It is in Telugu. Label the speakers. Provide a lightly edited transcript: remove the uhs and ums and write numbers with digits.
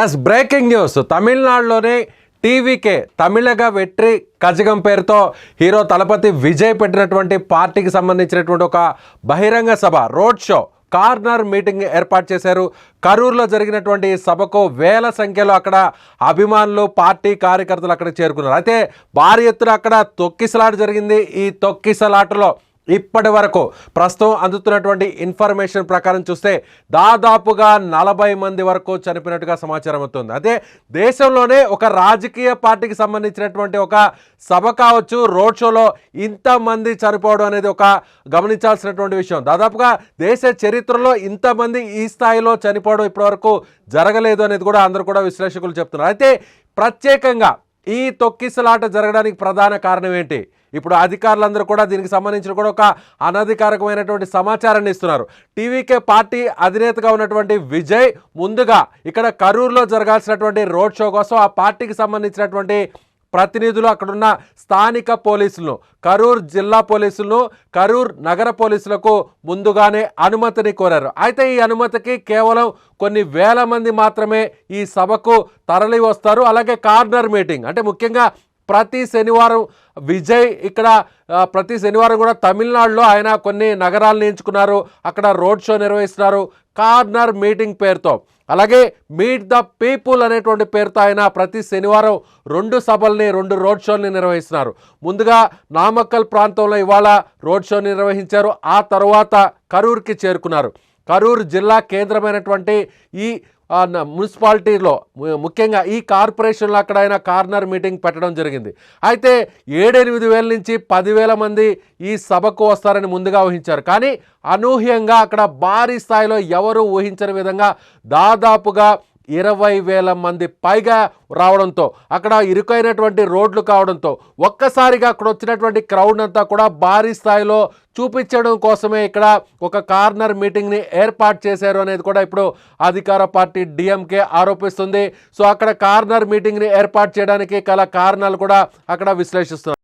Speaker 1: Yes, breaking news. తమిళనాడులోని టీవీకే తమిళగా వెట్రి కజగం పేరుతో హీరో తలపతి విజయ్ పెట్టినటువంటి పార్టీకి సంబంధించినటువంటి ఒక బహిరంగ సభ, రోడ్ షో, కార్నర్ మీటింగ్ ఏర్పాటు చేశారు. కరూరులో జరిగినటువంటి సభకు వేల సంఖ్యలో అక్కడ అభిమానులు, పార్టీ కార్యకర్తలు అక్కడ చేరుకున్నారు. అయితే భారీ ఎత్తున అక్కడ తొక్కిసలాట జరిగింది. ఈ తొక్కిసలాటలో ఇప్పటి వరకు ప్రస్తుతం అందుతున్నటువంటి ఇన్ఫర్మేషన్ ప్రకారం చూస్తే దాదాపుగా 40 మంది వరకు చనిపోయినట్టుగా సమాచారం అవుతుంది. అదే దేశంలోనే ఒక రాజకీయ పార్టీకి సంబంధించినటువంటి ఒక సభ కావచ్చు, రోడ్ షోలో ఇంతమంది చనిపోవడం అనేది ఒక గమనించాల్సినటువంటి విషయం. దాదాపుగా దేశ చరిత్రలో ఇంతమంది ఈ స్థాయిలో చనిపోవడం ఇప్పటివరకు జరగలేదు అనేది కూడా అందరూ కూడా విశ్లేషకులు చెప్తున్నారు. అయితే ప్రత్యేకంగా ఈ తొక్కిసలాట జరగడానికి ప్రధాన కారణం ఏంటి? ఇప్పుడు అధికారులందరూ కూడా దీనికి సంబంధించిన కూడా ఒక అనధికారికమైనటువంటి సమాచారాన్ని ఇస్తున్నారు. టీవీకే పార్టీ అధినేతగా ఉన్నటువంటి విజయ్ ముందుగా ఇక్కడ కరూరులో జరగాల్సినటువంటి రోడ్ షో కోసం ఆ పార్టీకి సంబంధించినటువంటి ప్రతినిధులు, అక్కడున్న స్థానిక పోలీసులను, కరూరు జిల్లా పోలీసులను, కరూరు నగర పోలీసులకు ముందుగానే అనుమతిని కోరారు. అయితే ఈ అనుమతికి కేవలం కొన్ని వేల మంది మాత్రమే ఈ సభకు తరలి వస్తారు. అలాగే కార్నర్ మీటింగ్ అంటే ముఖ్యంగా ప్రతి శనివారం విజయ్ ఇక్కడ ప్రతి శనివారం కూడా తమిళనాడులో ఆయన కొన్ని నగరాలను ఎంచుకున్నారు. అక్కడ రోడ్ షో నిర్వహిస్తున్నారు కార్నర్ మీటింగ్ పేరుతో. అలాగే మీట్ ద పీపుల్ అనేటువంటి పేరుతో ఆయన ప్రతి శనివారం 2 సభల్ని, 2 రోడ్ షోల్ని నిర్వహిస్తున్నారు. ముందుగా నామక్కల్ ప్రాంతంలో ఇవాళ రోడ్ షో నిర్వహించారు. ఆ తర్వాత కరూరుకి చేరుకున్నారు. కరూరు జిల్లా కేంద్రమైనటువంటి ఈ మున్సిపాలిటీలో, ముఖ్యంగా ఈ కార్పొరేషన్లో అక్కడ ఆయన కార్నర్ మీటింగ్ పెట్టడం జరిగింది. అయితే 7-8 వేల నుంచి 10,000 మంది ఈ సభకు వస్తారని ముందుగా ఊహించారు. కానీ అనూహ్యంగా అక్కడ భారీ స్థాయిలో ఎవరు ఊహించని విధంగా దాదాపుగా 20,000 మంది పైగా రావడంతో, అక్కడ ఇరుకైనటువంటి రోడ్లు కావడంతో ఒక్కసారిగా అక్కడ వచ్చినటువంటి క్రౌడ్ అంతా కూడా భారీ స్థాయిలో చూపించడం కోసమే ఇక్కడ ఒక కార్నర్ మీటింగ్ని ఏర్పాటు చేశారు అనేది కూడా ఇప్పుడు అధికార పార్టీ డిఎంకే ఆరోపిస్తుంది. సో అక్కడ కార్నర్ మీటింగ్ని ఏర్పాటు చేయడానికి గల కారణాలు కూడా అక్కడ విశ్లేషిస్తున్నారు.